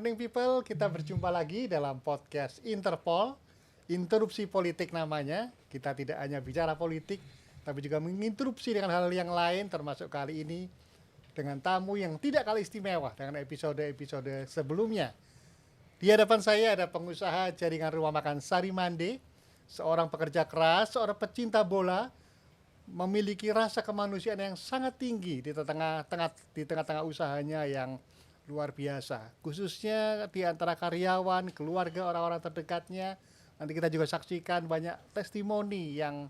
morning people, kita berjumpa lagi dalam podcast Interpol, interupsi politik namanya. Kita tidak hanya bicara politik, tapi juga menginterupsi dengan hal yang lain, termasuk kali ini dengan tamu yang tidak kalah istimewa dengan episode-episode sebelumnya. Di hadapan saya ada pengusaha jaringan rumah makan Sari Mande, seorang pekerja keras, seorang pecinta bola, memiliki rasa kemanusiaan yang sangat tinggi di tengah-tengah usahanya yang luar biasa, khususnya di antara karyawan, keluarga, orang-orang terdekatnya. Nanti kita juga saksikan banyak testimoni yang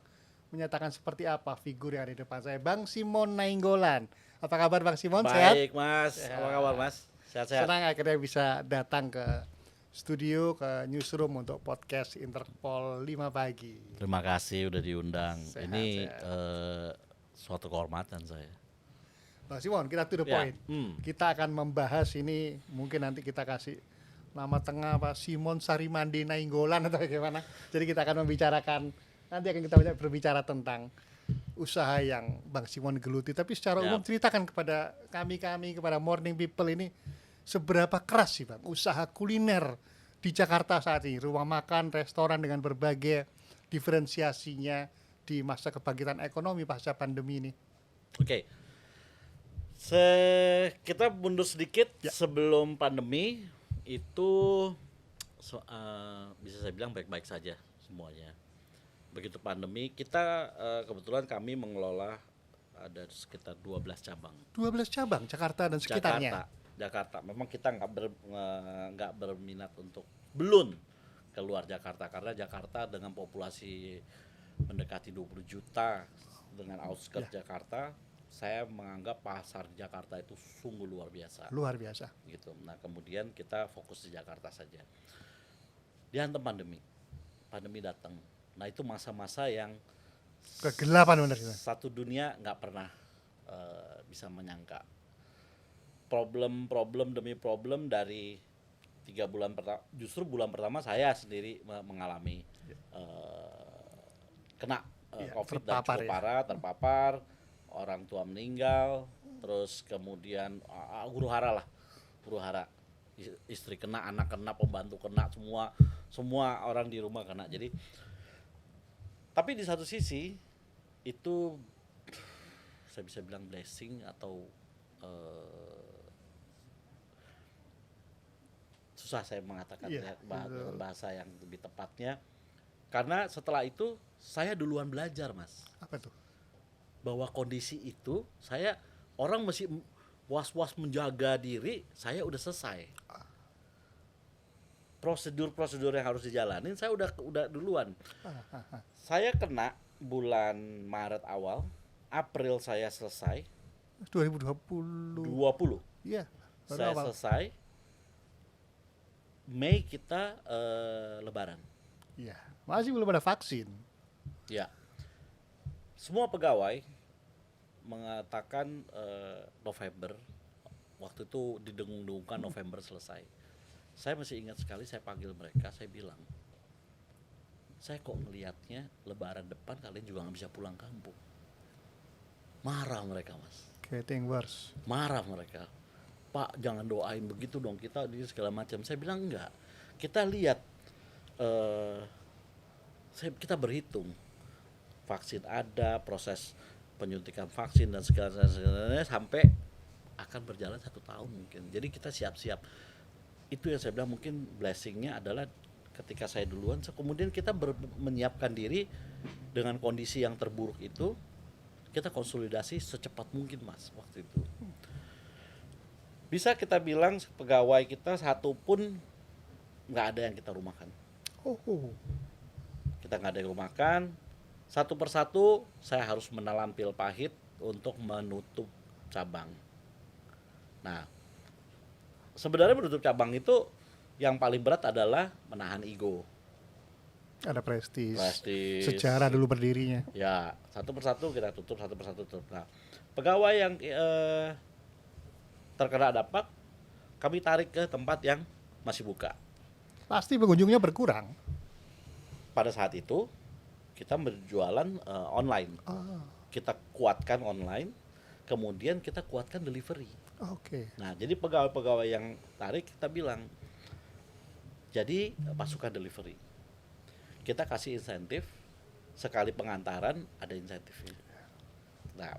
menyatakan seperti apa figur yang ada di depan saya. Bang Simon Nainggolan. Apa kabar Bang Simon? Sehat? Baik Mas, apa kabar Mas? Sehat-sehat. Senang akhirnya bisa datang ke studio, ke newsroom untuk podcast Interpol 5 pagi. Terima kasih udah diundang. Sehat, Ini sehat. suatu kehormatan saya. Bang Simon, kita to the Ya, point. Kita akan membahas ini, mungkin nanti kita kasih nama tengah apa, Simon Sari Mande Nainggolan atau bagaimana. Jadi kita akan membicarakan, nanti akan kita banyak berbicara tentang usaha yang Bang Simon geluti. Tapi secara umum ceritakan kepada kami, kepada morning people ini, seberapa keras sih Bang usaha kuliner di Jakarta saat ini, rumah makan, restoran dengan berbagai diferensiasinya di masa kebangkitan ekonomi pasca pandemi ini. Oke. Kita mundur sedikit sebelum pandemi itu bisa saya bilang baik-baik saja semuanya. Begitu pandemi kita kebetulan kami mengelola ada sekitar 12 cabang. 12 cabang Jakarta dan sekitarnya. Jakarta. Memang kita nggak berminat untuk belum keluar Jakarta karena Jakarta dengan populasi mendekati 20 juta dengan outskirts Jakarta, saya menganggap pasar Jakarta itu sungguh luar biasa. Luar biasa. Gitu. Nah, kemudian kita fokus di Jakarta saja. Dihantam pandemi. Pandemi datang. Nah, itu masa-masa yang Kegelapan benar. satu dunia nggak pernah bisa menyangka. Problem demi problem dari 3 bulan pertama, justru bulan pertama saya sendiri mengalami kena COVID dan cukup parah, terpapar, orang tua meninggal, terus kemudian huru hara, istri kena, anak kena, pembantu kena, semua orang di rumah kena. Jadi, tapi di satu sisi itu saya bisa bilang blessing atau susah saya mengatakan bahasa yang lebih tepatnya, karena setelah itu saya duluan belajar Mas. Apa tuh? Bahwa kondisi itu orang masih was-was menjaga diri, saya udah selesai. Prosedur yang harus dijalanin saya udah duluan. Saya kena bulan Maret awal, April saya selesai. 2020. Iya. Saya selesai. Mei kita Lebaran. Iya. Masih belum ada vaksin. Ya. Semua pegawai mengatakan November, waktu itu didengung-dengungkan November selesai. Saya masih ingat sekali, saya panggil mereka, saya bilang, saya kok ngelihatnya Lebaran depan kalian juga nggak bisa pulang kampung. Marah mereka Mas. Getting worse. Marah mereka. Pak, jangan doain begitu dong, kita di segala macam. Saya bilang enggak. Kita lihat, kita berhitung. Vaksin ada, proses penyuntikan vaksin dan segala-galanya sampai akan berjalan 1 tahun mungkin. Jadi kita siap-siap. Itu yang saya bilang mungkin blessingnya adalah ketika saya duluan, kemudian kita menyiapkan diri dengan kondisi yang terburuk itu, kita konsolidasi secepat mungkin Mas waktu itu. Bisa kita bilang pegawai kita satu pun nggak ada yang kita rumahkan. Kita nggak ada yang rumahkan. Satu persatu saya harus menelan pil pahit untuk menutup cabang. Nah, sebenarnya menutup cabang itu yang paling berat adalah menahan ego. Ada prestis. Sejarah dulu berdirinya. Ya, satu persatu kita tutup, Nah, pegawai yang terkena dampak, kami tarik ke tempat yang masih buka. Pasti pengunjungnya berkurang. Pada saat itu kita berjualan online. Kita kuatkan online kemudian kita kuatkan delivery. Oke. Nah, jadi pegawai-pegawai yang tarik kita bilang, jadi pasukan delivery. Kita kasih insentif, sekali pengantaran ada insentifnya. Nah,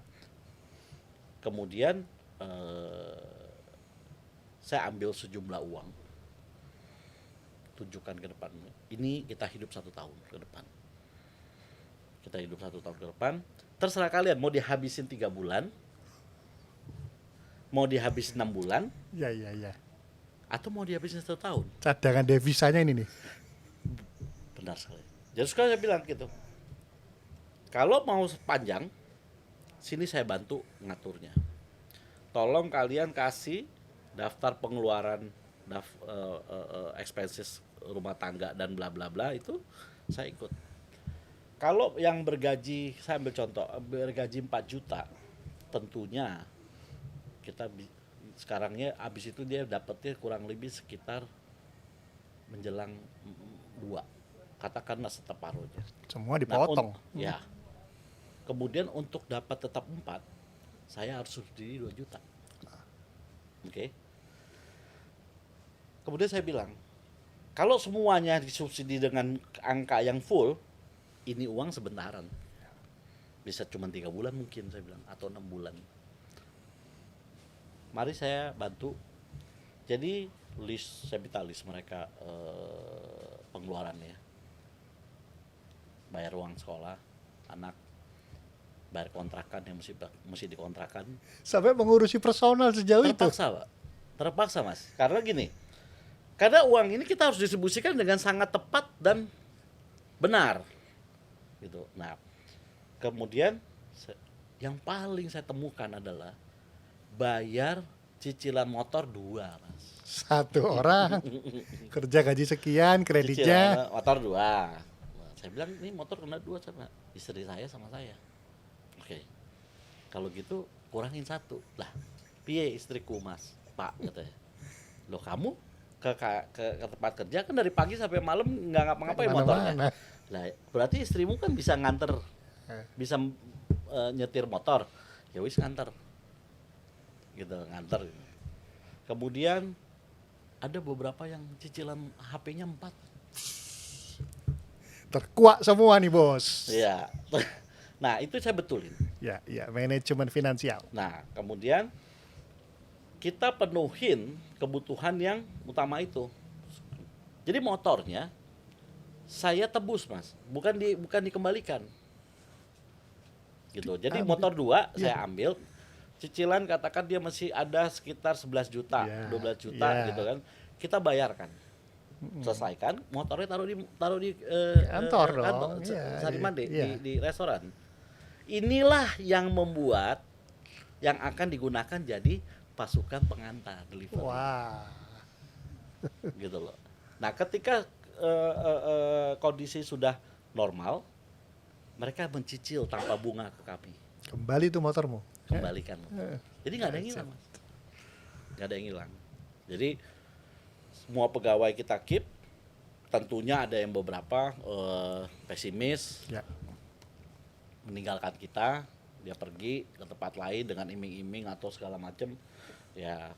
kemudian saya ambil sejumlah uang, tunjukkan ke depan. Ini kita hidup 1 tahun ke depan. Kita hidup 1 tahun ke depan. Terserah kalian mau dihabisin 3 bulan, mau dihabisin 6 bulan, Ya, ya, ya. atau mau dihabisin 1 tahun. Cadangan devisanya ini nih. Benar sekali. Jadi sekarang saya bilang gitu. Kalau mau panjang, sini saya bantu ngaturnya. Tolong kalian kasih daftar pengeluaran, expenses rumah tangga dan bla bla bla, itu saya ikut. Kalau yang bergaji, saya ambil contoh, bergaji 4 juta, tentunya kita sekarangnya habis itu dia dapatnya kurang lebih sekitar menjelang 2, katakanlah separuhnya. Semua dipotong. Ya. Kemudian untuk dapat tetap 4, saya harus subsidi 2 juta. Oke. Kemudian saya bilang, kalau semuanya disubsidi dengan angka yang full, ini uang sebentaran. Bisa cuma 3 bulan mungkin, saya bilang, atau 6 bulan. Mari saya bantu. Jadi saya minta list mereka pengeluarannya. Bayar uang sekolah anak, bayar kontrakan yang mesti dikontrakan. Sampai mengurusi personal sejauh itu. Terpaksa, Pak. Terpaksa, Mas. Karena gini, karena uang ini kita harus distribusikan dengan sangat tepat dan benar. Gitu. Nah, kemudian yang paling saya temukan adalah bayar cicilan motor 2, Mas. 1 orang kerja gaji sekian, kreditnya. Cicilan motor 2. Nah, saya bilang ini motor kena 2 sama istri saya sama saya. Oke. Kalau gitu kurangin 1. Lah, piye istriku, Mas? Pak, katanya. Loh, kamu ke tempat kerja kan dari pagi sampai malam nggak ngapa-ngapain motornya. Lah, berarti istrimu kan bisa nganter, bisa nyetir motor. Ya wis nganter. Gitu, nganter. Kemudian ada beberapa yang cicilan HP-nya 4. Terkuak semua nih, Bos. Iya. Nah, itu saya betulin. Ya, ya, manajemen finansial. Nah, kemudian kita penuhin kebutuhan yang utama itu. Jadi motornya saya tebus, Mas. Bukan dikembalikan. Gitu. Jadi motor 2 saya ambil. Cicilan katakan dia masih ada sekitar 11 juta, 12 juta gitu kan. Kita bayarkan. Selesaikan, motornya taruh di kantor dong. Sarimande, di restoran. Inilah yang membuat yang akan digunakan jadi pasukan pengantar delivery. Wah. Gitu loh. Nah, ketika kondisi sudah normal, mereka mencicil tanpa bunga ke kami. Kembali tuh motormu. Kembalikan. Jadi nggak ada yang hilang, Mas. Nggak ada yang hilang. Jadi semua pegawai kita keep. Tentunya ada yang beberapa pesimis, meninggalkan kita, dia pergi ke tempat lain dengan iming-iming atau segala macam, ya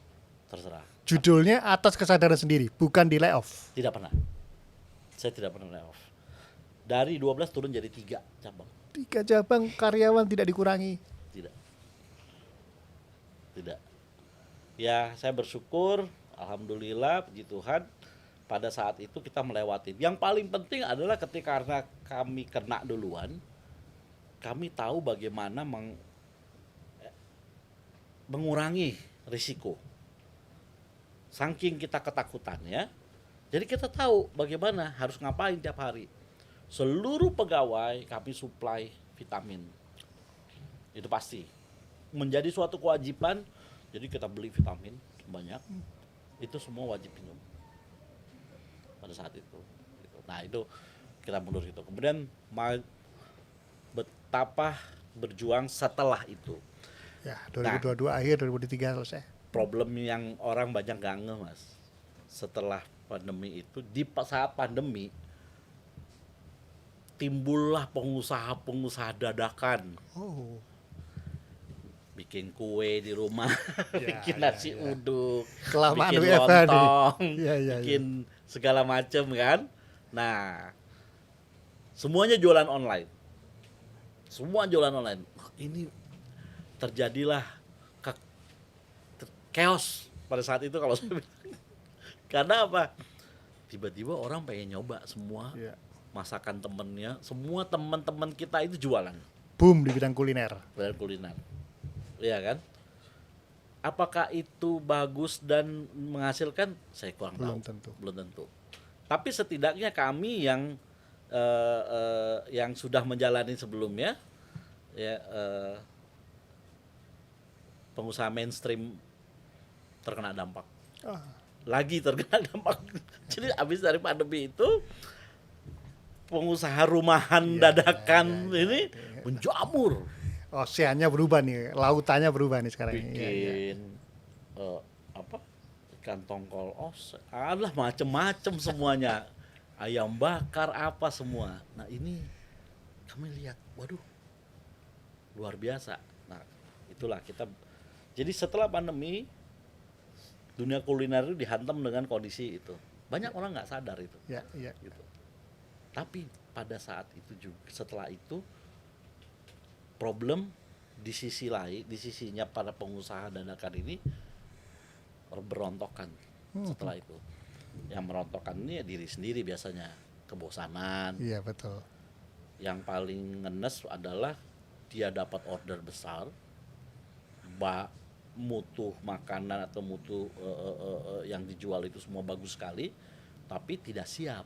terserah. Judulnya atas kesadaran sendiri, bukan di layoff. Tidak pernah. Saya tidak pernah layoff. Dari 12 turun jadi 3 cabang. 3 cabang, karyawan tidak dikurangi. Tidak. Ya, saya bersyukur, alhamdulillah, puji Tuhan, pada saat itu kita melewati. Yang paling penting adalah ketika karena kami kena duluan, kami tahu bagaimana mengurangi risiko. Saking kita ketakutannya, jadi kita tahu bagaimana harus ngapain tiap hari. Seluruh pegawai kami supply vitamin. Itu pasti. Menjadi suatu kewajiban, jadi kita beli vitamin banyak. Itu semua wajib minum pada saat itu. Nah, itu kita mundur gitu. Kemudian betapa berjuang setelah itu. Ya, 2022 akhir, 2023 selesai. Problem yang orang banyak gak ngeh, Mas. Setelah pandemi itu, di saat pandemi timbullah pengusaha-pengusaha dadakan. bikin kue di rumah, Ya, bikin ya, nasi ya. uduk, Kelamaan bikin WFH nih. lontong, Iya, iya, bikin segala macam kan. Nah, semuanya jualan online. Semua jualan online. Ini terjadilah chaos pada saat itu kalau saya bilang. Karena apa? Tiba-tiba orang pengen nyoba semua Iya. masakan temennya, semua teman-teman kita itu jualan Boom di bidang kuliner. dan kuliner. Iya kan? Apakah itu bagus dan menghasilkan? Saya kurang Belum tahu. tentu. Belum tentu. Tapi setidaknya kami yang sudah menjalani sebelumnya, ya pengusaha mainstream terkena dampak. Ah, Lagi terkena dampak. Jadi habis dari pandemi itu pengusaha rumahan Iya, dadakan iya, ini iya. menjamur. oceannya berubah nih, lautannya berubah nih sekarang. Iya, iya. Bikin apa? Ikan tongkol alah macem-macem semuanya. Ayam bakar apa semua. Nah, ini kami lihat, waduh. Luar biasa. Nah, itulah kita. Jadi setelah pandemi dunia kuliner itu dihantam dengan kondisi itu. Banyak orang nggak sadar itu. Ya, iya. Gitu. Tapi pada saat itu juga setelah itu problem di sisi lain, di sisinya para pengusaha dadakan ini berontokan setelah itu. Yang merontokkan ini ya diri sendiri biasanya, kebosanan. Iya, betul. Yang paling ngenes adalah dia dapat order besar, mutu makanan atau mutu yang dijual itu semua bagus sekali, tapi tidak siap.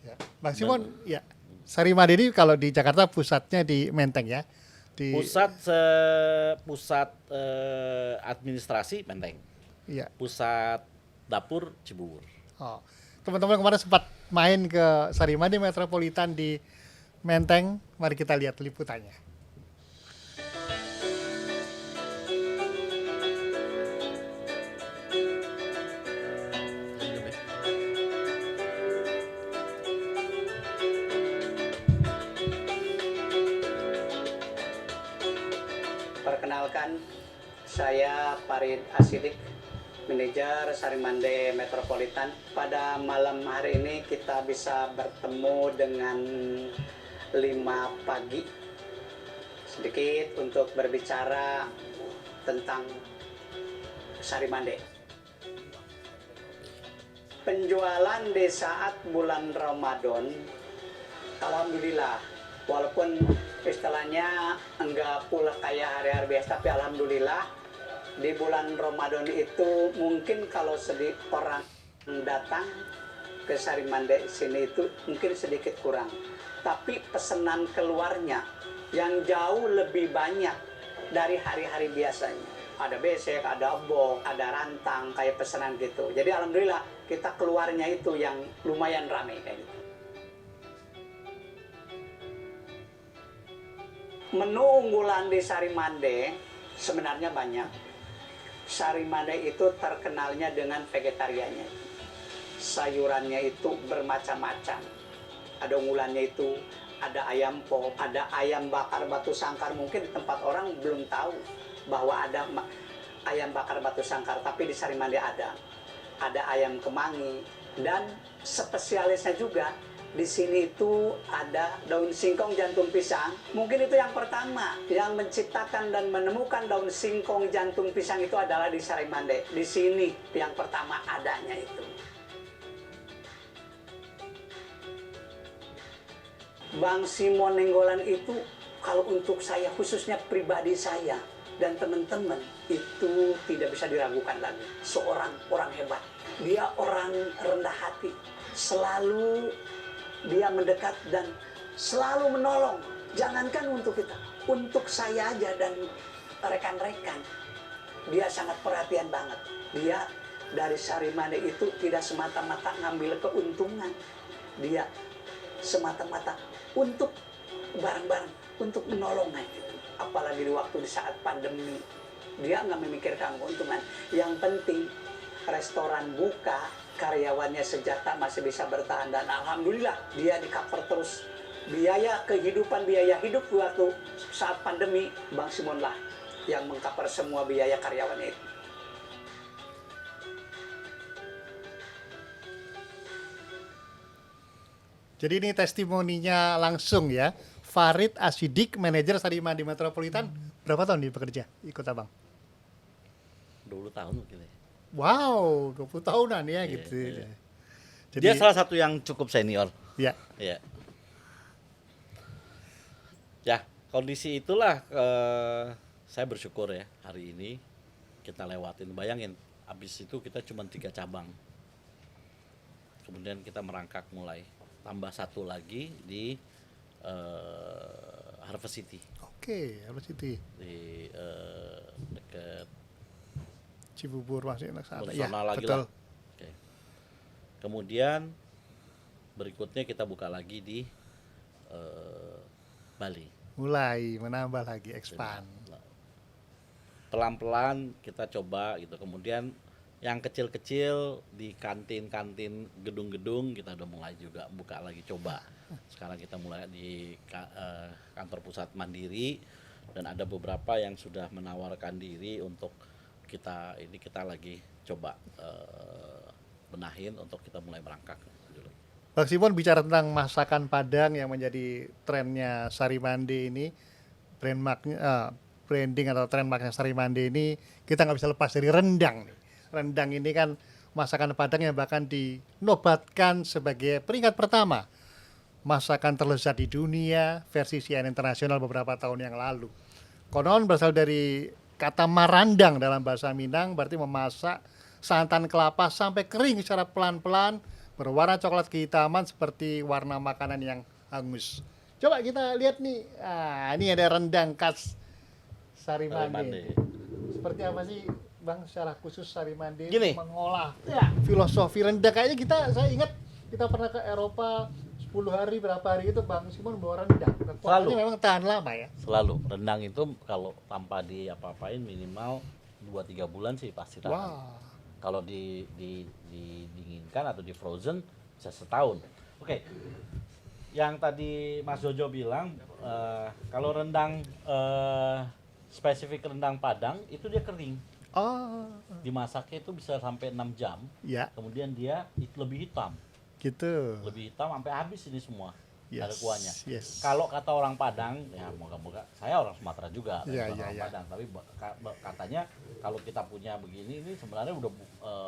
Ya. Bang Simon, ya. Sarimade ini kalau di Jakarta pusatnya di Menteng ya. Di Pusat administrasi Menteng, Iya. pusat dapur Cibubur. Oh. Teman-teman kemarin sempat main ke Sarimade Metropolitan di Menteng. Mari kita lihat liputannya. Perkenalkan, saya Farid Asidik, manajer Sarimande Metropolitan. Pada malam hari ini kita bisa bertemu dengan 5 pagi. Sedikit untuk berbicara tentang Sarimande. Penjualan di saat bulan Ramadan, alhamdulillah, walaupun istilahnya enggak pula kayak hari-hari biasa, tapi alhamdulillah di bulan Ramadan itu mungkin kalau sedikit orang datang ke Sarimande sini itu mungkin sedikit kurang, tapi pesanan keluarnya yang jauh lebih banyak dari hari-hari biasanya. Ada besek, ada bok, ada rantang kayak pesanan gitu. Jadi alhamdulillah kita keluarnya itu yang lumayan ramai kayak gitu. Menu unggulan di Sarimande sebenarnya banyak. Sarimande itu terkenalnya dengan vegetariannya. Sayurannya itu bermacam-macam. Ada unggulannya itu, ada ayam pop, ada ayam bakar batu sangkar. Mungkin di tempat orang belum tahu bahwa ada ayam bakar batu sangkar, tapi di Sarimande ada. Ada ayam kemangi dan spesialisnya juga di sini itu ada daun singkong jantung pisang. Mungkin itu yang pertama yang menciptakan dan menemukan daun singkong jantung pisang itu adalah di Sarimande. Di sini yang pertama adanya itu. Bang Simon Nenggolan itu kalau untuk saya khususnya pribadi saya dan teman-teman itu tidak bisa diragukan lagi. Seorang orang hebat. Dia orang rendah hati. Selalu dia mendekat dan selalu menolong. Jangankan untuk kita, untuk saya aja dan rekan-rekan. Dia sangat perhatian banget. Dia dari Sarimande itu tidak semata-mata ngambil keuntungan. Dia semata-mata untuk bareng-bareng, untuk menolong gitu. Apalagi di waktu di saat pandemi. Dia nggak memikirkan keuntungan. Yang penting restoran buka, karyawannya sejahtera masih bisa bertahan, dan alhamdulillah dia di cover terus biaya kehidupan, biaya hidup waktu saat pandemi. Bang Simon lah yang mengcover semua biaya karyawannya itu. Jadi ini testimoninya langsung ya. Farid Ashidik, manajer Sarimandi Metropolitan. Berapa tahun dia bekerja ikut abang? 20 tahun mungkin ya. Wow, 20 tahunan ya Iya, gitu. iya. Jadi, Dia salah satu yang cukup senior. ya, Ya. Ya, kondisi itulah saya bersyukur ya hari ini kita lewatin. Bayangin, habis itu kita cuma 3 cabang. Kemudian kita merangkak mulai. Tambah satu lagi di Harvest City. oke, harus itu. Di dekat Cibubur masih enak sana. Bung Ya, Sona lagi betul. lah. Oke. Kemudian berikutnya kita buka lagi di Bali. Mulai menambah lagi, expand. Pelan-pelan kita coba gitu. Kemudian yang kecil-kecil di kantin-kantin gedung-gedung kita udah mulai juga buka lagi coba. Sekarang kita mulai di kantor pusat Mandiri dan ada beberapa yang sudah menawarkan diri untuk kita lagi coba benahin untuk kita mulai merangkak dulu. Bang Simon bicara tentang masakan Padang yang menjadi trennya Sarimandi ini, branding atau trademarknya Sarimandi ini, kita nggak bisa lepas dari rendang nih. Rendang ini kan masakan Padang yang bahkan dinobatkan sebagai peringkat pertama masakan terlezat di dunia versi CNN Internasional beberapa tahun yang lalu. Konon berasal dari kata marandang dalam bahasa Minang, berarti memasak santan kelapa sampai kering secara pelan-pelan, berwarna coklat kehitaman seperti warna makanan yang hangus. Coba kita lihat nih, ini ada rendang khas Sarimandi. Seperti apa sih Bang secara khusus Sarimandi Gini. mengolah filosofi rendang? Kayaknya saya ingat kita pernah ke Eropa 10 hari berapa hari itu Bang Simon bawa rendang. Kualitasnya memang tahan lama ya. Selalu rendang itu kalau tanpa diapa-apain minimal 2-3 bulan sih pasti tahan. Wah. Kalau didinginkan atau di frozen bisa setahun. Oke. Yang tadi Mas Jojo bilang kalau rendang spesifik rendang Padang itu dia kering. Oh, Dimasaknya itu bisa sampai 6 jam. ya Kemudian dia lebih hitam. gitu. Lebih hitam sampai habis ini semua. Ada Yes, kuahnya. yes. Kalau kata orang Padang, ya moga-moga saya orang Sumatera juga, Iya, bukan iya, orang iya. Padang, tapi katanya kalau kita punya begini ini sebenarnya udah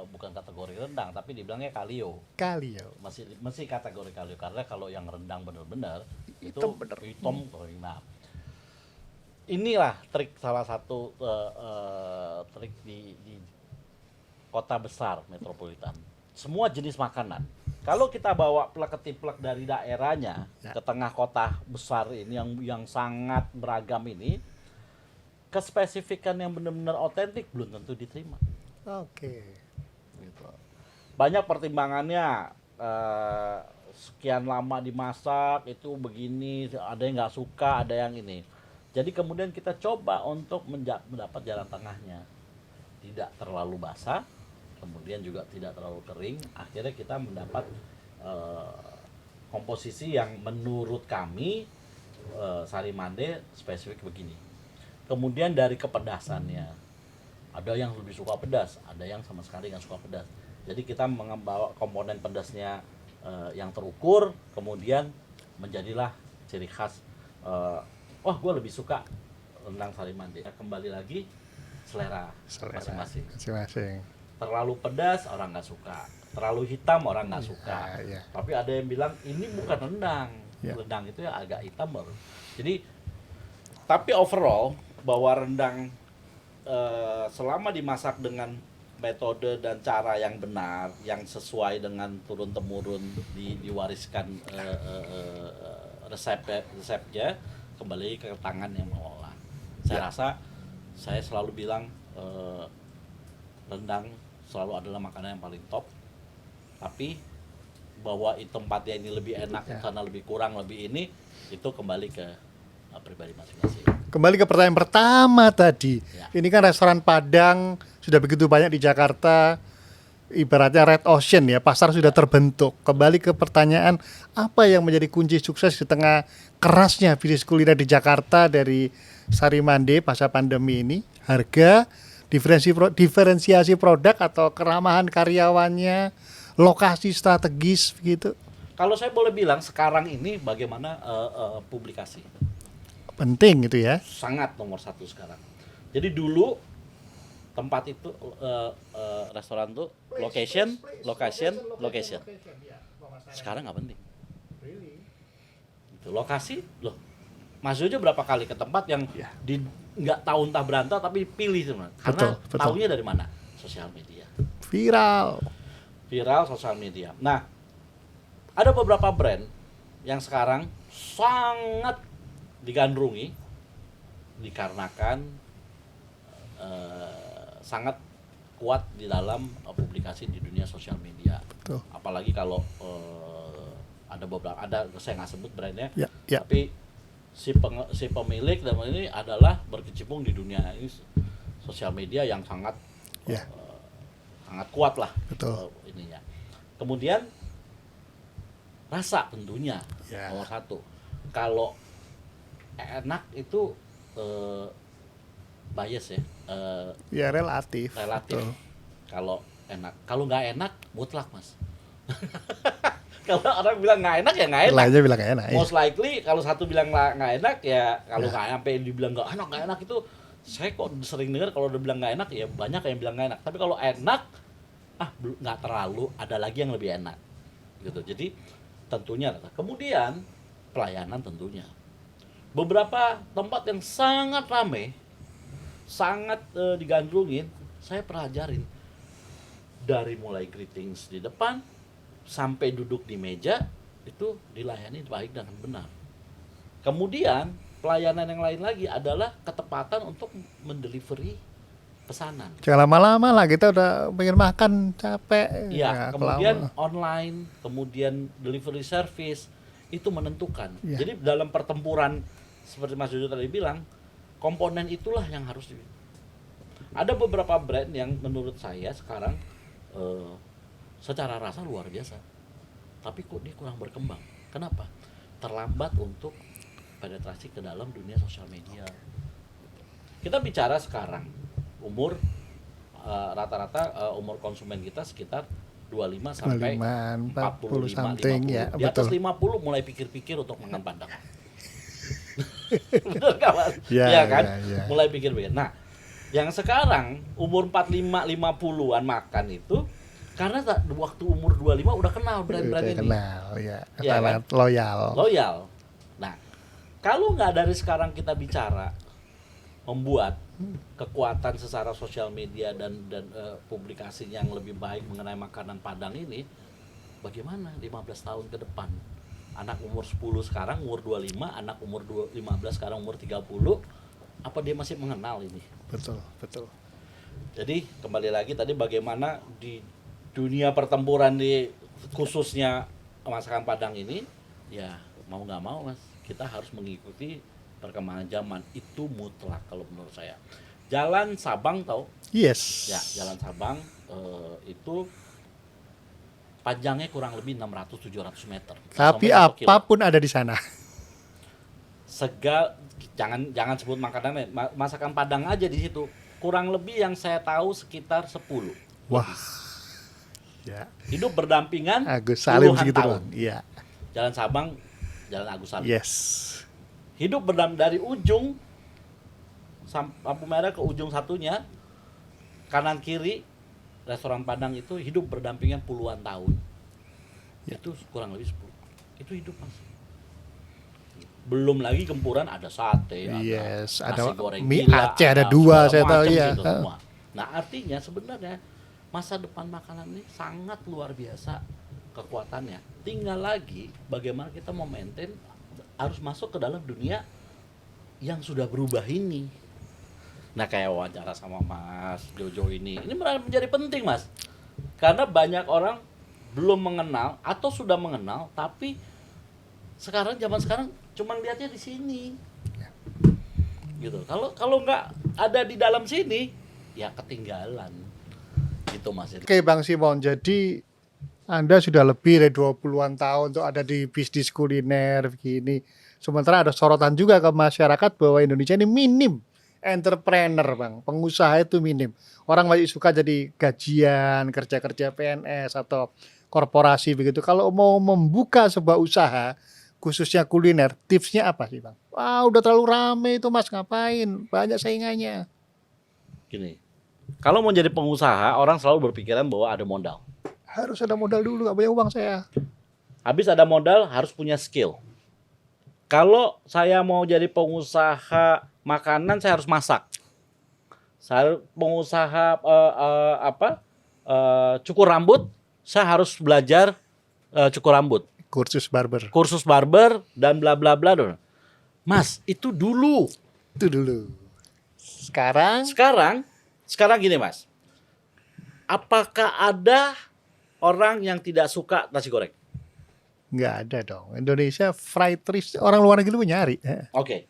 bukan kategori rendang, tapi dibilangnya kalio. Kali ya. Masih kategori kalio karena kalau yang rendang benar-benar itu Hitam bener. hitam kering. Nah, inilah trik salah satu trik di kota besar metropolitan. Semua jenis makanan. Kalau kita bawa plek-ketiplek dari daerahnya Ya. ke tengah kota besar ini yang sangat beragam ini, kespesifikan yang benar-benar otentik belum tentu diterima. Oke. Gitu. Banyak pertimbangannya, sekian lama dimasak itu begini, ada yang nggak suka, ada yang ini. Jadi kemudian kita coba untuk mendapat jalan tengahnya, tidak terlalu basah, kemudian juga tidak terlalu kering. Akhirnya kita mendapat komposisi yang menurut kami Sarimandi spesifik begini. Kemudian dari kepedasannya, ada yang lebih suka pedas, ada yang sama sekali nggak suka pedas. Jadi kita membawa komponen pedasnya yang terukur, kemudian menjadilah ciri khas. Wah, gue lebih suka rendang Sarimandi. Kembali lagi selera masing-masing. Masing-masing. Terlalu pedas orang nggak suka, terlalu hitam orang nggak suka. Iya. Tapi ada yang bilang ini bukan rendang, Iya. rendang itu ya agak hitam baru. Jadi, tapi overall bahwa rendang selama dimasak dengan metode dan cara yang benar, yang sesuai dengan turun temurun diwariskan resepnya, kembali ke tangan yang mengolah. Saya rasa saya selalu bilang rendang selalu adalah makanan yang paling top, tapi bahwa tempatnya ini lebih enak, sana lebih kurang, lebih ini, itu kembali ke pribadi masing-masing. Kembali ke pertanyaan pertama tadi. Ya. Ini kan restoran Padang sudah begitu banyak di Jakarta. Ibaratnya red ocean ya, pasar sudah terbentuk. Kembali ke pertanyaan, apa yang menjadi kunci sukses di tengah kerasnya bisnis kuliner di Jakarta dari Sarimande pasca pandemi ini, harga, diferensiasi produk atau keramahan karyawannya, lokasi strategis begitu. Kalau saya boleh bilang sekarang ini bagaimana publikasi Penting gitu ya. sangat nomor satu sekarang. Jadi dulu tempat itu restoran tuh location. Sekarang nggak penting. Itu lokasi loh. Mas Jojo berapa kali ke tempat yang di nggak tahu entah berantah tapi pilih teman. Karena Betul. taunya dari mana? Sosial media. Viral Sosial media. Nah, ada beberapa brand yang sekarang sangat digandrungi dikarenakan sangat kuat di dalam publikasi di dunia sosial media. Betul. Apalagi kalau saya nggak sebut brandnya, ya. tapi si pemilik dan ini adalah berkecimpung di dunia ini sosial media yang sangat sangat kuat lah. Betul. Ininya. Kemudian rasa tentunya nomor satu. Kalau enak itu bias ya. Ya relatif. Betul. Kalau enak, kalau nggak enak mutlak mas. Kalau orang bilang nggak enak ya nggak enak. Lainnya bilang nggak enak. Most likely kalau satu bilang nggak enak ya kalau nggak sampai dibilang nggak enak itu saya kok sering dengar kalau udah bilang nggak enak ya banyak yang bilang nggak enak. Tapi kalau enak nggak terlalu, ada lagi yang lebih enak gitu. Jadi tentunya kemudian pelayanan tentunya beberapa tempat yang sangat ramai, sangat digandrungin, saya pelajarin dari mulai greetings di depan sampai duduk di meja itu dilayani baik dan benar. Kemudian pelayanan yang lain lagi adalah ketepatan untuk mendelivery pesanan. Jangan lama-lama lah, kita udah pengen makan capek. Iya, kemudian online, kemudian delivery service itu menentukan. Jadi dalam pertempuran seperti Mas Jojo tadi bilang, komponen itulah yang harus ada beberapa brand yang menurut saya sekarang secara rasa luar biasa, tapi kok dia kurang berkembang. Kenapa? Terlambat untuk penetrasi ke dalam dunia sosial media. Kita bicara sekarang umur rata-rata umur konsumen kita sekitar 25 sampai 45 something 50. ya, Di atas betul. 50 mulai pikir-pikir untuk makan padang. Benar kawan? Ya, Iya kan? ya. Mulai pikir-pikir. Nah, yang sekarang umur 45 50-an makan itu karena waktu umur 25 udah kenal brand-brand ini. Kenal ya, Ya, sangat kan? loyal. Nah, kalau nggak dari sekarang kita bicara membuat kekuatan secara sosial media dan publikasi yang lebih baik mengenai makanan Padang ini, bagaimana 15 tahun ke depan? Anak umur 10 sekarang umur 25, anak umur 15 sekarang umur 30, apa dia masih mengenal ini? Betul. Jadi kembali lagi tadi bagaimana di dunia pertempuran di khususnya masakan Padang ini, ya mau nggak mau mas, kita harus mengikuti perkembangan zaman, itu mutlak kalau menurut saya. Jalan Sabang tahu? Yes. Ya, Jalan Sabang itu panjangnya kurang lebih 600-700 meter. Tapi Sampai 1 kilo. apapun ada di sana. Jangan sebut makanannya, masakan Padang aja di situ. Kurang lebih yang saya tahu sekitar 10. Wah. Lebih. Ya. Hidup berdampingan Agus Salim puluhan segitu tahun. doang. Iya. Jalan Sabang, Jalan Agus Salim. Yes. Hidup dari ujung lampu merah ke ujung satunya, kanan kiri restoran Padang itu hidup berdampingan puluhan tahun. Itu kurang lebih 10. Itu hidup mas. Belum lagi gempuran ada sate, Yes, ada ada nasi goreng mie gila, Aceh ada segala 2 saya tahu macam ya. gitu semua. Nah artinya sebenarnya masa depan makanan ini sangat luar biasa kekuatannya. Tinggal lagi bagaimana kita mau maintain, harus masuk ke dalam dunia yang sudah berubah ini. Nah kayak wawancara sama Mas Jojo ini menjadi penting mas, karena banyak orang belum mengenal atau sudah mengenal tapi zaman sekarang cuman lihatnya di sini gitu. Kalau nggak ada di dalam sini ya ketinggalan gitu mas. Oke Bang Simon, jadi Anda sudah lebih dari 20-an tahun untuk ada di bisnis kuliner begini. Sementara ada sorotan juga ke masyarakat bahwa Indonesia ini minim entrepreneur, Bang. Pengusaha itu minim. Orang masih suka jadi gajian, kerja-kerja PNS atau korporasi begitu. Kalau mau membuka sebuah usaha, khususnya kuliner, tipsnya apa sih, Bang? Wah, udah terlalu rame itu, Mas, ngapain? Banyak saingannya. Gini, kalau mau jadi pengusaha, orang selalu berpikiran bahwa ada modal. Harus ada modal dulu, nggak punya uang saya. Habis ada modal, harus punya skill. Kalau saya mau jadi pengusaha makanan, saya harus masak. Saya pengusaha cukur rambut, saya harus belajar cukur rambut. Kursus barber dan bla bla bla. Mas, itu dulu. Itu dulu. Sekarang Sekarang gini, Mas. Apakah ada orang yang tidak suka nasi goreng? nggak ada dong. Indonesia fried rice, orang luar negeri pun nyari. Oke.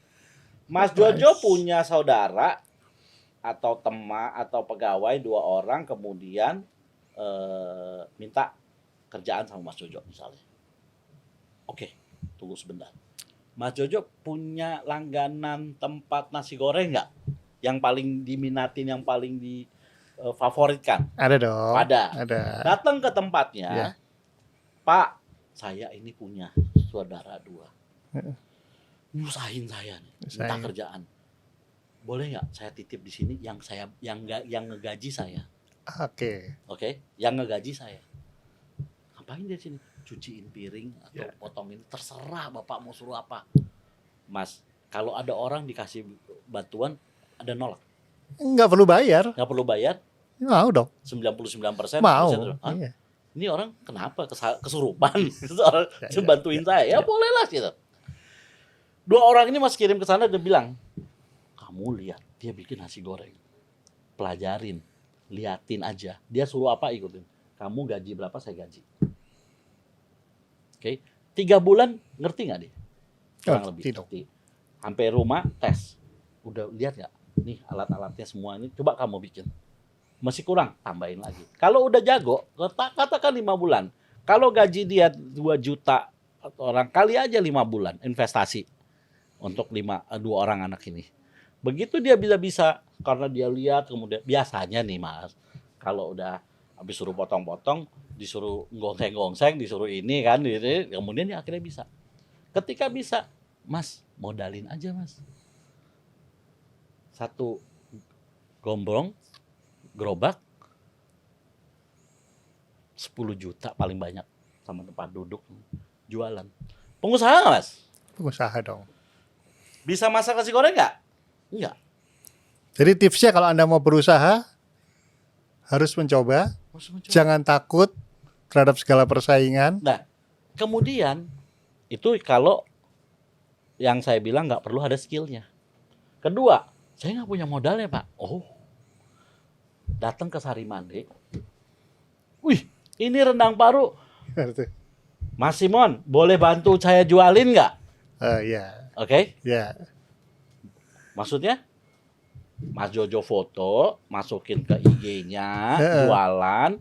Mas Jojo punya saudara atau teman atau pegawai 2 orang, kemudian minta kerjaan sama Mas Jojo misalnya. Oke, tunggu sebentar. Mas Jojo punya langganan tempat nasi goreng nggak? Yang paling diminatin, yang paling difavoritkan? Ada dong. Ada. Datang ke tempatnya, Ya. Pak, saya ini punya saudara 2. Nyusahin saya nih, minta kerjaan. Boleh nggak saya titip di sini yang ngegaji saya? Oke. Oke, yang ngegaji saya. Ngapain dia sini? Cuciin piring atau potongin, terserah Bapak mau suruh apa. Mas, kalau ada orang dikasih bantuan, ada nolak. Nggak perlu bayar. Nggak perlu bayar. Mau dong. 99%. Mau. Hah? Iya. Ini orang kenapa kesurupan? Orang bantuin saya. Ya bolehlah gitu. 2 orang ini Mas kirim ke sana dan bilang, kamu lihat dia bikin nasi goreng. Pelajarin, liatin aja. Dia suruh apa ikutin. Kamu gaji berapa, saya gaji. Oke, 3 bulan ngerti nggak dia? Kurang lebih. Ngerti. Sampai rumah tes. Udah lihat nggak? Nih alat-alatnya semua ini. Coba kamu bikin. Masih kurang, tambahin lagi. Kalau udah jago, katakan 5 bulan. Kalau gaji dia 2 juta orang, kali aja 5 bulan investasi untuk 2 orang anak ini. Begitu dia bisa karena dia lihat, kemudian biasanya nih Mas, kalau udah habis suruh potong-potong, disuruh gongseng-gongseng, disuruh ini kan, kemudian dia akhirnya bisa. Ketika bisa, Mas, modalin aja Mas. 1 gerobak 10 juta paling banyak sama tempat duduk, jualan. Pengusaha nggak Mas? Pengusaha dong. Bisa masak nasi goreng nggak? Enggak. Jadi tipsnya kalau Anda mau berusaha, harus mencoba. Jangan takut terhadap segala persaingan. Nah, kemudian itu kalau yang saya bilang nggak perlu ada skillnya. Kedua, saya nggak punya modalnya Pak. Oh, datang ke Sarimande. Wih, ini rendang paru. Mas Simon, boleh bantu saya jualin nggak? Iya. Oke. Ya. Maksudnya, Mas Jojo foto, masukin ke IG-nya, jualan,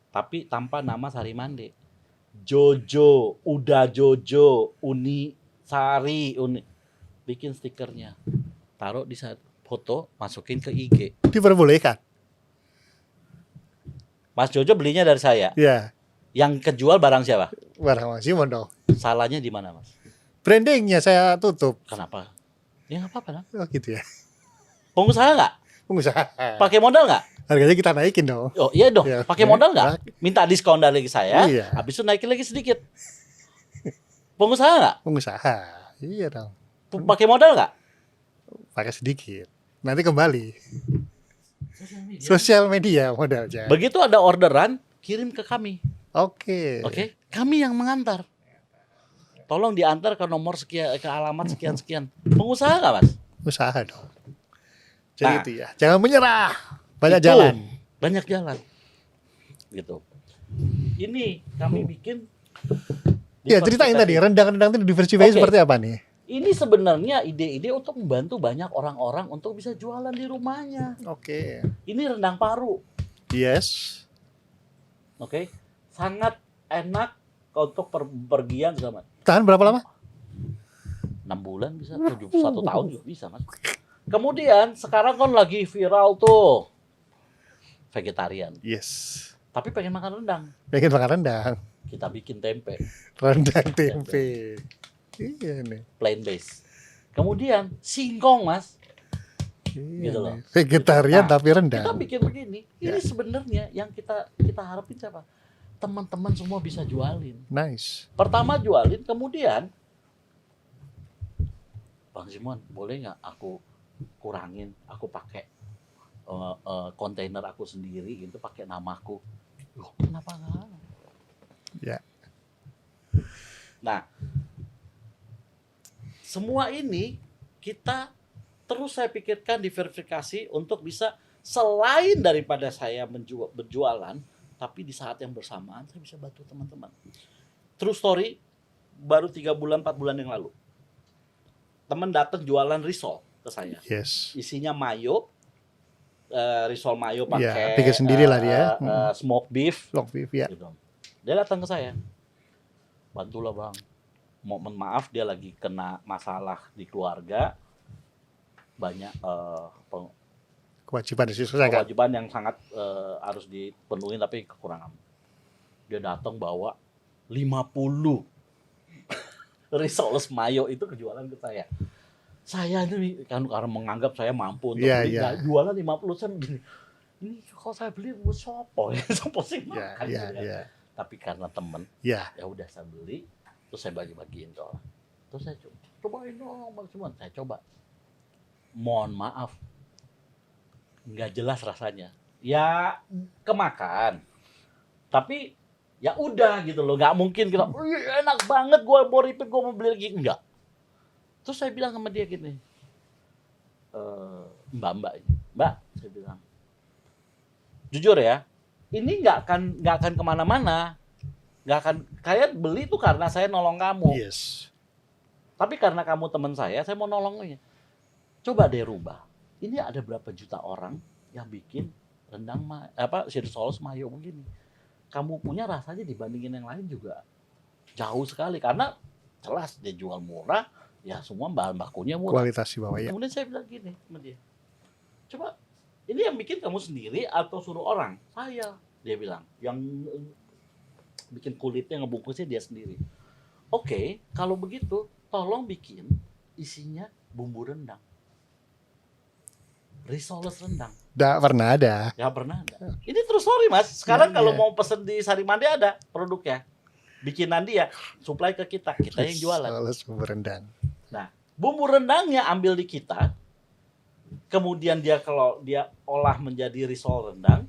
tapi tanpa nama Sarimande. Jojo, udah Jojo, Uni Sari, bikin stikernya, taruh di foto, masukin ke IG. Diperbolehkan. Mas Jojo belinya dari saya. Ya. Yang kejual barang siapa? Barang Mas Simon dong. Salahnya di mana Mas? Brandingnya saya tutup. Kenapa? Ya nggak apa-apa lah. Oh gitu ya. Pengusaha nggak? Pengusaha. Pakai modal nggak? Harganya kita naikin dong. Oh iya dong. Ya, Pakai modal nggak? Minta diskon dari saya. Iya. Habis itu naikin lagi sedikit. Pengusaha nggak? Pengusaha. Iya dong. Pakai modal nggak? Pakai sedikit. Nanti kembali. Sosial media modalnya. Begitu ada orderan, kirim ke kami. Oke. Oke? Kami yang mengantar. Tolong diantar ke nomor sekian, ke alamat sekian-sekian. Pengusaha nggak Mas? Usaha dong. Jadi Nah, itu ya. Jangan menyerah. Banyak itu, jalan. Banyak jalan. Gitu. Ini kami bikin. Ya ceritain tadi rendang-rendang itu diversifikasi Oke. seperti apa nih? Ini sebenarnya ide-ide untuk membantu banyak orang-orang untuk bisa jualan di rumahnya. Oke. Ini rendang paru. Yes. Oke. Sangat enak untuk pergian sama. Tahan berapa lama? 6 bulan bisa, 1 tahun juga bisa, Mas. Kemudian sekarang kan lagi viral tuh vegetarian, Yes. tapi pengen makan rendang. Pengen makan rendang. Kita bikin tempe, Rendang tempe. Iya nih. plain base. Kemudian singkong, Mas. Iya Gitu loh. nih. Vegetarian Nah, tapi rendang. Kita bikin begini. Ini sebenarnya yang kita harapin siapa? Teman-teman semua bisa jualin. Nice. Pertama jualin, kemudian Bang Simon, boleh nggak aku kurangin, aku pakai kontainer aku sendiri gitu, pakai namaku. Loh, kenapa nggak? Ya. Nah, semua ini kita terus saya pikirkan diverifikasi untuk bisa selain daripada saya berjualan, tapi di saat yang bersamaan saya bisa bantu teman-teman. True story, baru 3 bulan 4 bulan yang lalu, teman datang jualan risol ke saya. Yes. Isinya mayo, risol mayo Ya, pakai bikin sendiri lah dia. smoke beef. Long beef ya. Gitu. Dia datang ke saya, bantulah Bang. Mohon maaf dia lagi kena masalah di keluarga, banyak Kewajiban diselesaikan. kewajiban yang sangat harus dipenuhi tapi kekurangan. Dia datang bawa 50 risoles mayo itu kejualan ke saya. Saya itu kan karena menganggap saya mampu untuk beli, nggak jualan 50 sen gini. Ini kalau saya beli buat sopo ya, sopo sih makan. Iya. Tapi karena temen, Ya. ya udah saya beli, terus saya bagi-bagiin ke orang. Terus saya cobain dong Bang Simon, saya coba. Mohon maaf, nggak jelas rasanya. Ya kemakan, tapi ya udah gitu loh, nggak mungkin kita, enak banget, gue mau repeat, gue mau beli lagi, enggak. Terus saya bilang sama dia gini, Mbak, saya bilang, jujur ya, ini nggak akan kemana-mana, nggak akan, kayak beli itu karena saya nolong kamu. Yes. Tapi karena kamu teman saya mau nolongnya. Coba deh rubah. Ini ada berapa juta orang yang bikin rendang risoles mayo begini. Kamu punya rasanya dibandingin yang lain juga jauh sekali karena jelas dia jual murah, ya semua bahan bakunya murah. Kualitas di bawah ya. Kemudian saya bilang gini sama dia, coba ini yang bikin kamu sendiri atau suruh orang? Saya, dia bilang, yang bikin kulitnya ngebungkusnya dia sendiri. Oke, kalau begitu tolong bikin isinya bumbu rendang, risoles rendang. Nggak pernah ada. Ya pernah ada. Ini terus story Mas. Sekarang Ya, kalau ya. mau pesen di Sarimande ada produknya. Bikinan dia, supply ke kita yang jualan. Risoles bumbu rendang. Nah, bumbu rendangnya ambil di kita. Kemudian dia kalau dia olah menjadi risol rendang,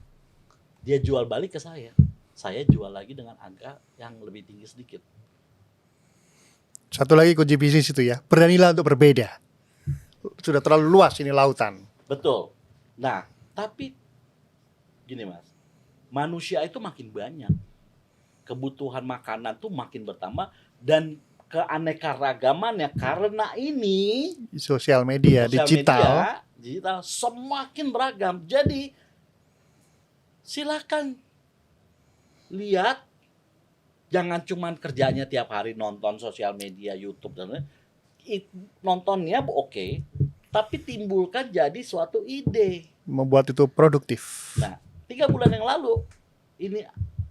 dia jual balik ke saya. Saya jual lagi dengan angka yang lebih tinggi sedikit. Satu lagi kunci bisnis itu ya, beranilah untuk berbeda. Sudah terlalu luas ini lautan. Betul. Nah, tapi gini Mas, manusia itu makin banyak, kebutuhan makanan tuh makin bertambah dan keanekaragamannya karena ini Sosial media, digital. digital semakin beragam. Jadi silakan lihat, jangan cuman kerjanya tiap hari nonton sosial media, YouTube dan lain-lain. Nontonnya oke, tapi timbulkan jadi suatu ide. Membuat itu produktif. Nah, 3 bulan yang lalu ini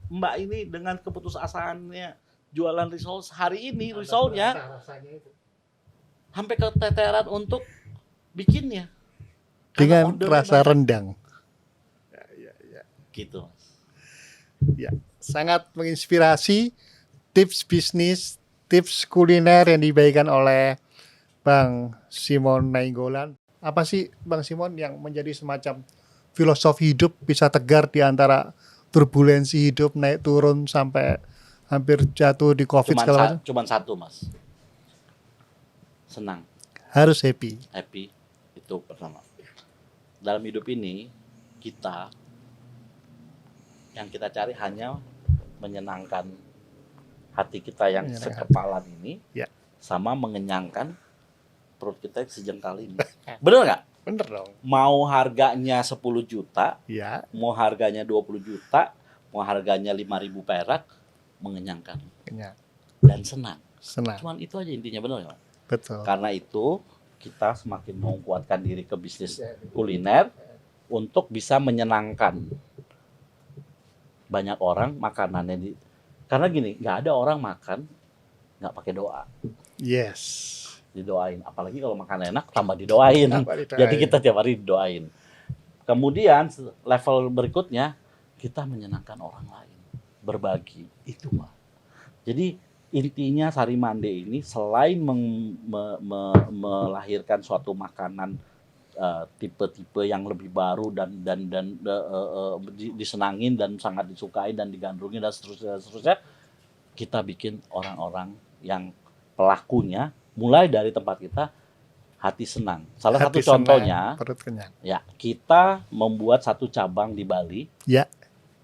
Mbak ini dengan keputusasaannya jualan risol hari ini, risolnya sampai keteteran untuk bikinnya karena Dengan ordernya rasa banyak. rendang. Gitu Mas. Ya, sangat menginspirasi tips bisnis, tips kuliner yang dibagikan oleh Bang Simon Nainggolan. Apa sih Bang Simon yang menjadi semacam filosofi hidup bisa tegar di antara turbulensi hidup naik turun sampai hampir jatuh di Covid segala macam? Cuman satu Mas, senang, Harus happy. itu pertama. Dalam hidup ini yang kita cari hanya menyenangkan hati kita yang sekepalan ini, Ya. sama mengenyangkan perut kita yang sejengkal ini. Bener nggak? Bener dong. Mau harganya 10 juta, Ya, mau harganya 20 juta, mau harganya 5.000 perak, mengenyangkan kenyang. dan senang. Senang. Cuman itu aja intinya, bener nggak? Betul. Karena itu kita semakin menguatkan diri ke bisnis kuliner untuk bisa menyenangkan banyak orang makanannya. Karena gini, nggak ada orang makan nggak pakai doa. Yes. Didoain, apalagi kalau makan enak tambah didoain. Didoain. Jadi kita tiap hari didoain. Kemudian level berikutnya kita menyenangkan orang lain, berbagi, itu mah. Jadi intinya Sari Mande ini selain melahirkan suatu makanan tipe-tipe yang lebih baru dan disenangin dan sangat disukai dan digandrungi dan seterusnya, kita bikin orang-orang yang pelakunya mulai dari tempat kita hati senang. Salah Hati satu contohnya, senang, perut kenyang. ya kita membuat satu cabang di Bali Ya.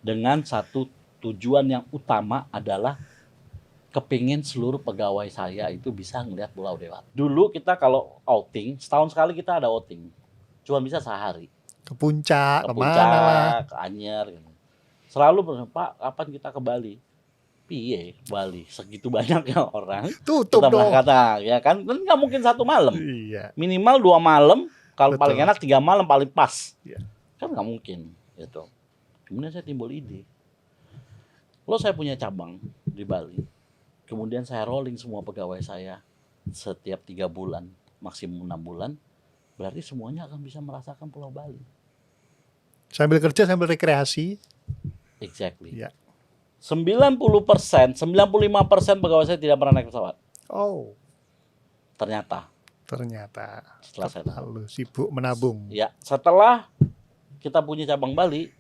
dengan satu tujuan yang utama adalah kepingin seluruh pegawai saya itu bisa ngelihat Pulau Dewata. Dulu kita kalau outing, setahun sekali kita ada outing, cuma bisa sehari. Ke puncak, Ke kemana lah. Puncak, ke Anyer, gitu. Selalu Pak, kapan kita ke Bali? Piye Bali, segitu banyaknya orang. Tutup Kita dong. berkata, ya kan nggak mungkin satu malam. Iya. Minimal 2 malam, kalau Betul. paling enak 3 malam paling pas. Iya. Kan nggak mungkin gitu. Kemudian saya timbul ide. Lo saya punya cabang di Bali. Kemudian saya rolling semua pegawai saya setiap 3 bulan, maksimum 6 bulan. Berarti semuanya akan bisa merasakan Pulau Bali. Sambil kerja, sambil rekreasi. Exactly. Iya. 90%, 95% pegawai saya tidak pernah naik pesawat. Oh, Ternyata ternyata setelah saya tahu. terlalu sibuk menabung. Ya, setelah kita punya cabang Bali,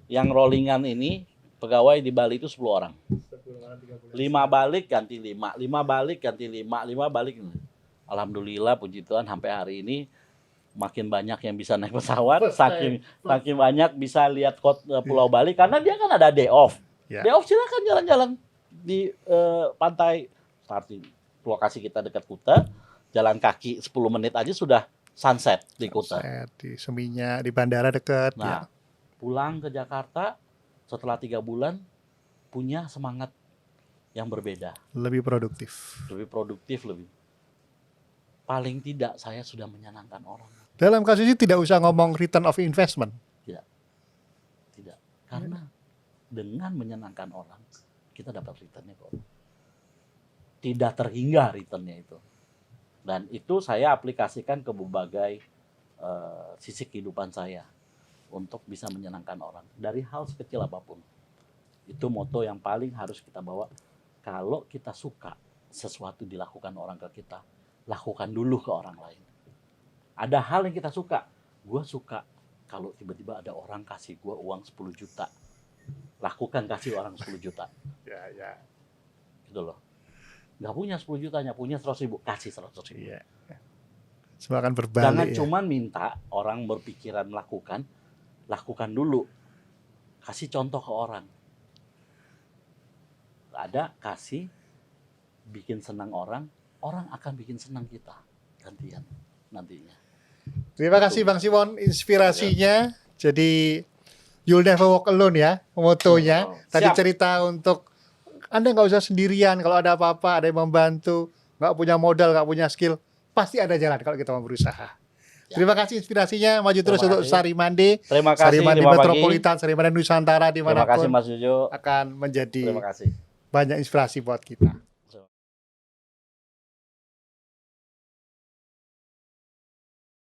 yang rollingan ini pegawai di Bali itu 10 orang. 5 balik ganti 5, 5 balik ganti 5, 5 balik. Alhamdulillah puji Tuhan sampai hari ini makin banyak yang bisa naik pesawat, saking banyak bisa lihat Pulau Bali karena dia kan ada day off. Ya. Day off silakan jalan-jalan di pantai. Seperti lokasi kita dekat Kuta, jalan kaki 10 menit aja sudah sunset di Kuta. Saya di Seminyak, di bandara dekat. Nah, Ya. pulang ke Jakarta setelah 3 bulan punya semangat yang berbeda, Lebih produktif. lebih produktif, lebih. Paling tidak saya sudah menyenangkan orang. Dalam kasus ini tidak usah ngomong return of investment. Tidak. Karena dengan menyenangkan orang, kita dapat returnnya kok. Tidak terhingga returnnya itu. Dan itu saya aplikasikan ke berbagai sisi kehidupan saya untuk bisa menyenangkan orang. Dari hal sekecil apapun. Itu moto yang paling harus kita bawa. Kalau kita suka sesuatu dilakukan orang ke kita, lakukan dulu ke orang lain. Ada hal yang kita suka. Gue suka kalau tiba-tiba ada orang kasih gue uang 10 juta. Lakukan kasih orang 10 juta. Ya, ya. Gitu loh. Nggak punya 10 jutanya, punya 100 ribu. Kasih 100 ribu. Iya. Semua akan berbalik. Jangan Ya. cuman minta orang berpikiran melakukan. Lakukan dulu. Kasih contoh ke orang. Ada kasih, bikin senang orang akan bikin senang kita. Gantian nantinya. Terima kasih Bang Simon inspirasinya. Jadi you'll never walk alone ya motonya. Tadi Siap. cerita untuk Anda nggak usah sendirian, kalau ada apa-apa ada yang membantu, nggak punya modal, nggak punya skill, pasti ada jalan kalau kita mau berusaha. Terima kasih inspirasinya, maju terus Terima untuk kasih. Sari Mande. Terima Sari kasih Mande Pak Pagi. Metropolitan, Sari Mande Nusantara Terima kasih dimanapun Mas Jojo. akan menjadi Terima kasih. banyak inspirasi buat kita.